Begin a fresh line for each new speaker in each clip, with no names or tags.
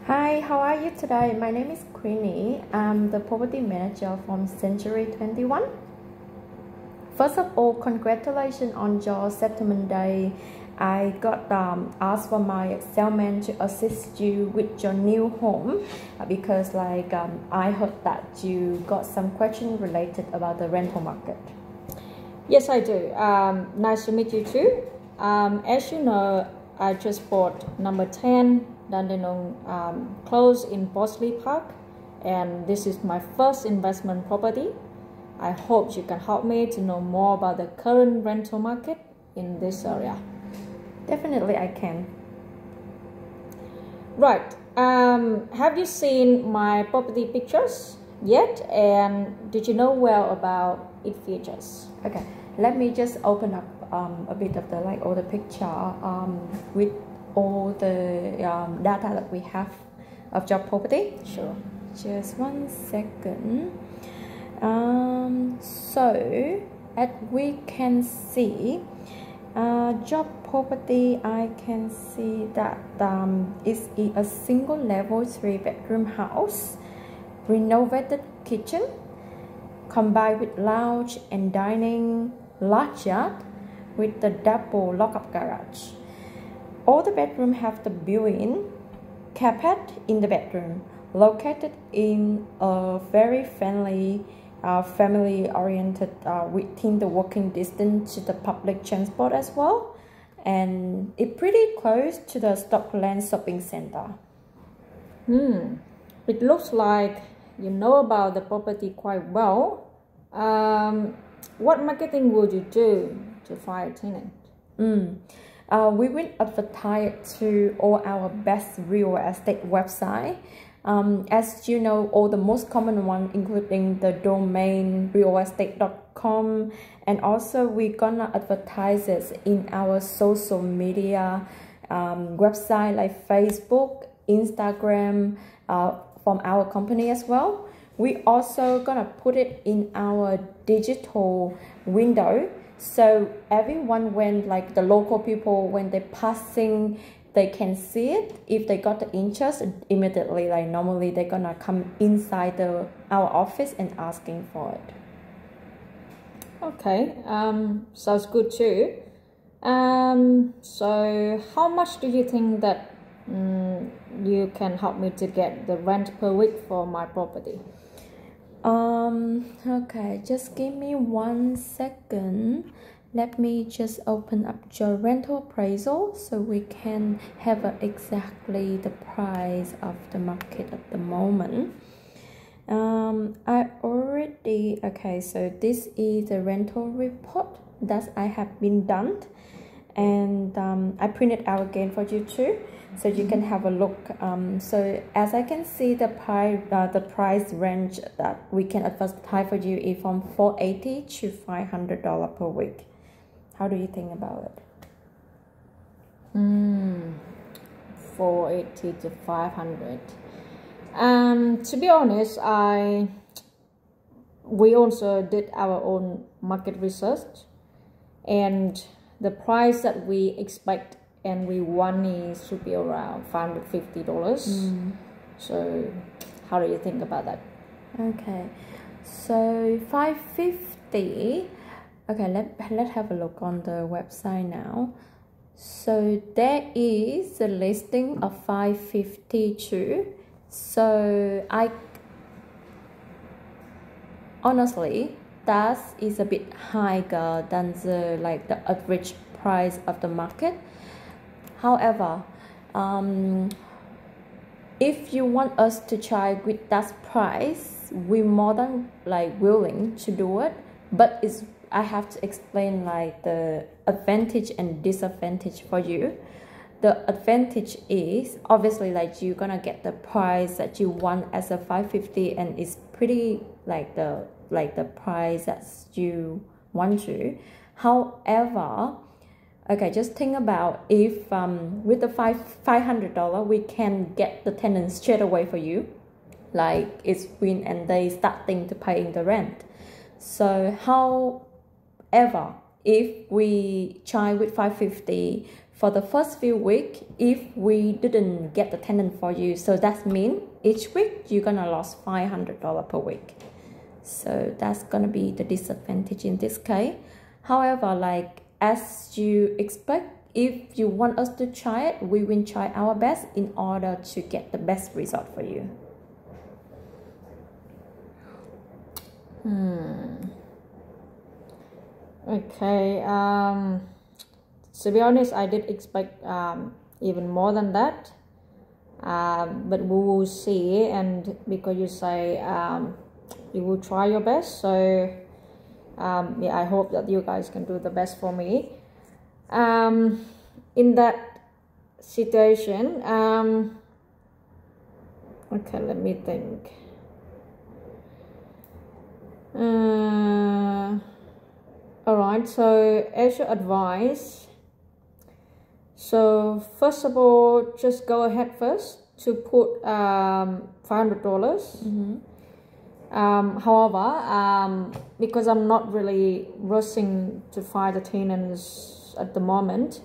Hi, how are you today? My name is Queenie. I'm the property manager from Century 21. First of all, congratulations on your settlement day. I got asked for my salesman to assist you with your new home because I heard that you got some question related about the rental market.
Yes, I do. Nice to meet you too. As you know, I just bought number 10 Dandenong close in Bosley Park, and this is my first investment property. I hope you can help me to know more about the current rental market in this area.
Definitely I can.
Right. Have you seen my property pictures yet, and did you know well about its features?
Okay, let me just open up a bit of the all the picture with all the data that we have of your property.
Sure.
Just 1 second. So as we can see, job property, I can see that it's a single level 3-bedroom house, renovated kitchen, combined with lounge and dining, large yard with the double lock-up garage. All the bedrooms have the built-in carpet in the bedroom, located in a very friendly, family-oriented within the walking distance to the public transport as well, and it's pretty close to the Stockland shopping center.
It looks like you know about the property quite well. What marketing would you do to find a tenant?
We will advertise to all our best real estate website. As you know, all the most common one, including the domain realestate.com, and also we're gonna advertise it in our social media website like Facebook, Instagram, from our company as well. We also gonna put it in our digital window, so everyone, when the local people, when they're passing, they can see it. If they got the interest immediately, normally they're gonna come inside our office and asking for it.
Okay, sounds good too. So how much do you think that you can help me to get the rent per week for my property?
Okay, just give me 1 second. Let me just open up your rental appraisal so we can have exactly the price of the market at the moment. Okay, so this is the rental report that I have been done, and I printed out again for you too, so you can have a look. So as I can see, the price range that we can advertise for you is from $480 to $500 per week. How do you think about it?
480 to 500. To be honest, we also did our own market research, and the price that we expect and we want is should be around $550. So how do you think about that?
Okay, so 550. Okay, let's have a look on the website now. So there is a listing of 552. So honestly, that is a bit higher than the average price of the market. However, if you want us to try with that price, we're more than willing to do it, but I have to explain the advantage and disadvantage for you. The advantage is obviously you're gonna get the price that you want as a 550, and it's pretty the price that you want to. However, okay, just think about if with the $500 we can get the tenant straight away for you, it's win and they starting to paying the rent. So however, if we try with 550 for the first few weeks, if we didn't get the tenant for you, so that means each week you're gonna lose $500 per week. So that's gonna be the disadvantage in this case. However, like as you expect, if you want us to try it, we will try our best in order to get the best result for you.
Okay, to be honest, I did expect even more than that, but we will see. And because you say you will try your best, so yeah, I hope that you guys can do the best for me. In that situation, okay, let me think. Alright, so as your advice, so first of all, just go ahead first to put $500. However, because I'm not really rushing to find the tenants at the moment,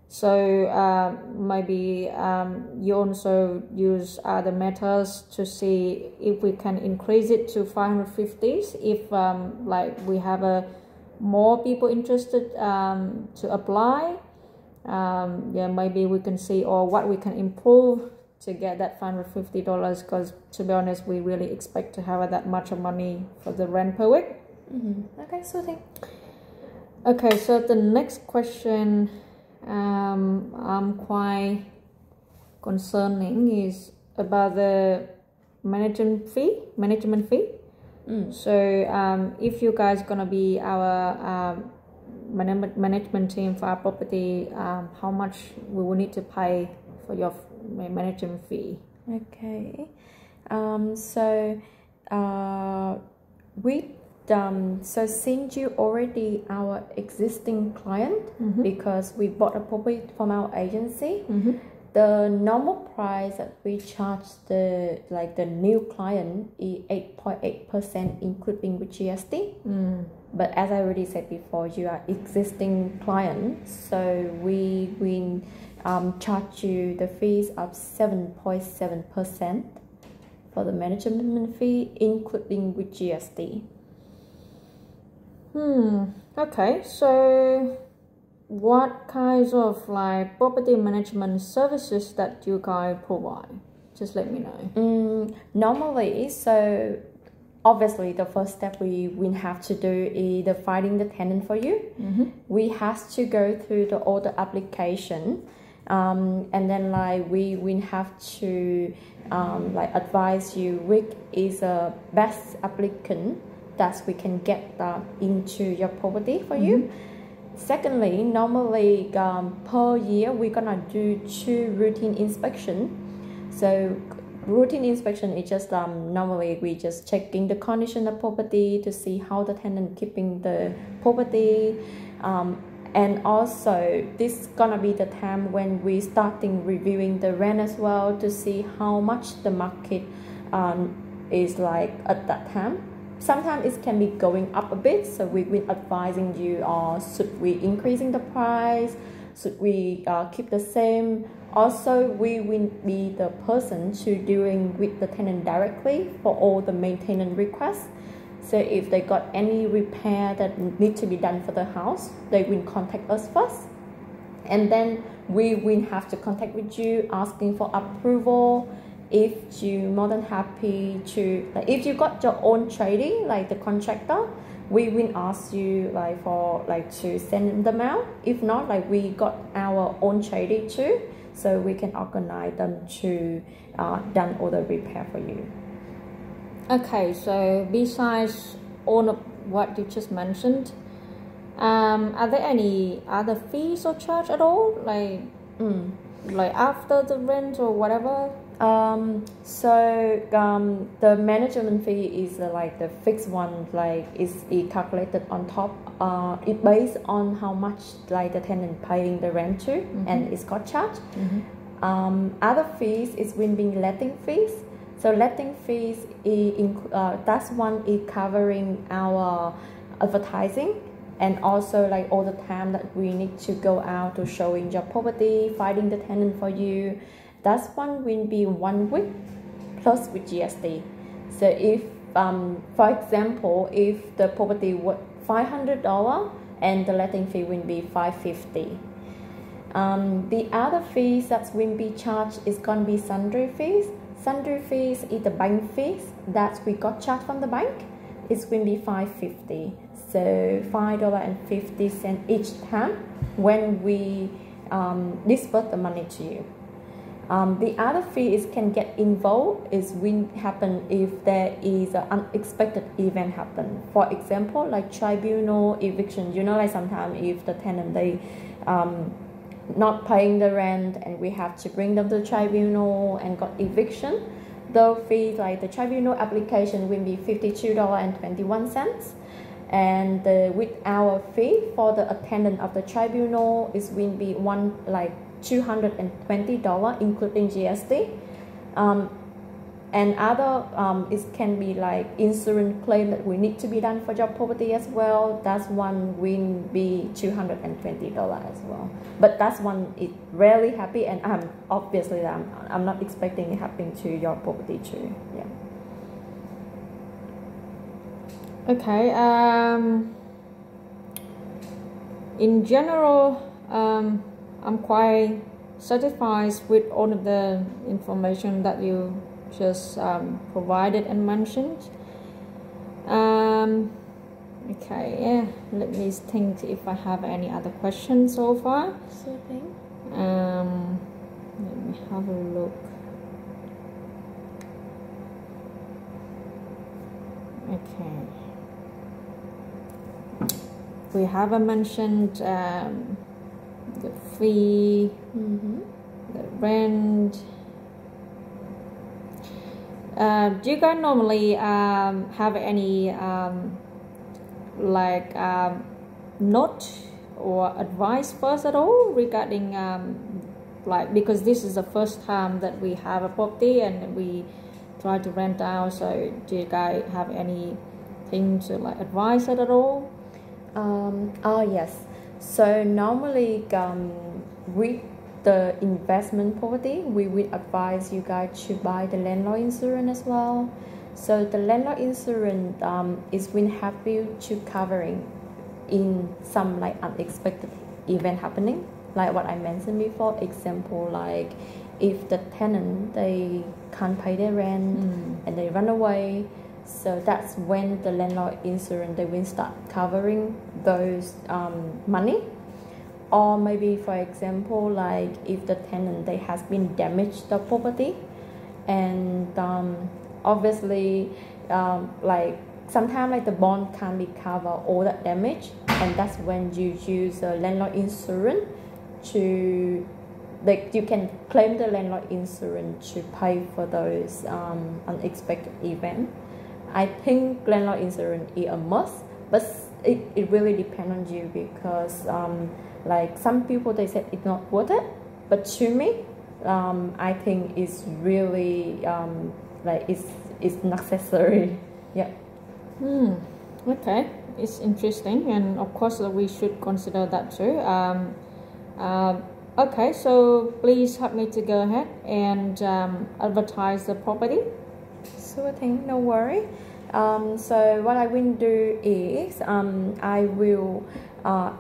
so maybe you also use other methods to see if we can increase it to 550s if like we have more people interested to apply. Yeah, maybe we can see or what we can improve to get that $550, because to be honest, we really expect to have that much of money for the rent per week.
Okay, so thank.
Okay, so the next question I'm quite concerning is about the management fee. So if you guys gonna be our management team for our property, how much we will need to pay for your management fee?
Okay, so so since you already our existing client, because we bought a property from our agency, the normal price that we charge the new client is 8.8%, including with GST. But as I already said before, you are existing client, so we will charge you the fees of 7.7% for the management fee, including with GST.
Okay, so what kinds of like property management services that you guys provide? Just let me know.
Normally, so obviously the first step we will have to do is the finding the tenant for you. We have to go through all the application, and then like we will have to like advise you which is a best applicant that we can get into your property for you. Secondly, normally per year we're gonna do 2 routine inspection. So routine inspection is just normally we just checking the condition of property to see how the tenant keeping the property, and also this gonna be the time when we starting reviewing the rent as well to see how much the market is like at that time. Sometimes it can be going up a bit, so we've been advising you, should we increasing the price, should we keep the same. Also, we will be the person to dealing with the tenant directly for all the maintenance requests. So if they got any repair that need to be done for the house, they will contact us first, and then we will have to contact with you asking for approval. If you more than happy to, like, if you got your own trading like the contractor, we will ask you like for like to send them out. If not, like we got our own trading too, so we can organize them to done all the repair for you.
Okay, so besides all of what you just mentioned, are there any other fees or charge at all, like after the rent or whatever?
The management fee is like the fixed one, like is calculated on top. It based on how much like the tenant paying the rent to, and it's got charged. Other fees is when being letting fees. So letting fees that's one is covering our advertising. and also like all the time that we need to go out to showing your property, finding the tenant for you, that one will be 1 week plus with GST. So if for example, if the property was $500 and the letting fee will be $550. The other fees that will be charged is going to be sundry fees. Sundry fees is the bank fees that we got charged from the bank. It's going to be $550. So $5.50 each time when we disperse the money to you. The other fee is can get involved is will happen if there is an unexpected event happen. For example, like tribunal eviction. You know, like sometimes if the tenant they not paying the rent and we have to bring them to the tribunal and got eviction, the fee like the tribunal application will be $52.21, and with our fee for the attendant of the tribunal is will be $220 including GST. And other it can be like insurance claim that we need to be done for your property as well. That one will be $220 as well. But that one is rarely happy, and I'm not expecting it happening to your property too. Yeah.
Okay. In general, I'm quite satisfied with all of the information that you just provided and mentioned. Okay, yeah, let me think if I have any other questions so far.
So
Let me have a look. Okay, we haven't mentioned the fee, the rent. Do you guys normally have any note or advice first at all regarding because this is the first time that we have a property and we try to rent out, so do you guys have anything to advise it at all?
Yes. So normally with the investment property, we will advise you guys to buy the landlord insurance as well. So the landlord insurance is will help you to covering in some unexpected event happening, like what I mentioned before. Example, like if the tenant they can't pay their rent and they run away, so that's when the landlord insurance they will start covering those money. Or maybe, for example, like if the tenant they has been damaged the property, and obviously sometimes the bond can't be cover all that damage, and that's when you use a landlord insurance to you can claim the landlord insurance to pay for those unexpected event. I think landlord insurance is a must, but it really depends on you, because some people they said it's not worth it, but to me I think it's really it's necessary. Yeah.
Okay, it's interesting, and of course we should consider that too. Okay, so please help me to go ahead and advertise the property.
Sure thing, no worry. So what I will do is I will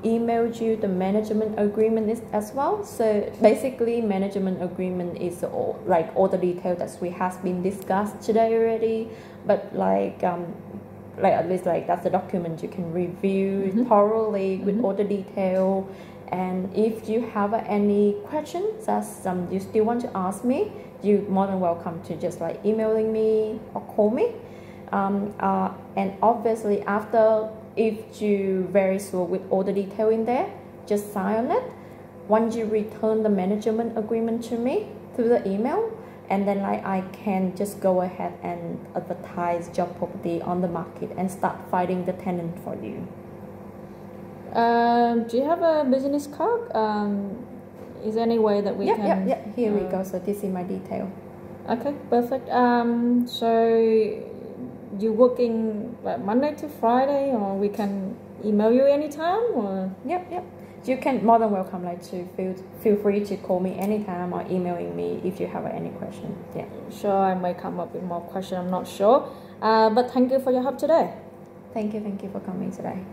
email you the management agreement as well. So basically management agreement is all the details that we have been discussed today already, but at least that's the document you can review thoroughly with all the detail. And if you have any questions that you still want to ask me, you're more than welcome to just emailing me or call me. And obviously after, if you very sure with all the detail in there, just sign on it. Once you return the management agreement to me through the email, and then I can just go ahead and advertise your property on the market and start finding the tenant for you.
Do you have a business card? Is there any way that we can?
Yeah. Here we go. So this is my detail.
Okay, perfect. So you're working Monday to Friday, or we can email you anytime? Or?
Yep. You can more than welcome to feel free to call me anytime or emailing me if you have any question. Yeah.
Sure, I might come up with more questions. I'm not sure. But thank you for your help today.
Thank you for coming today.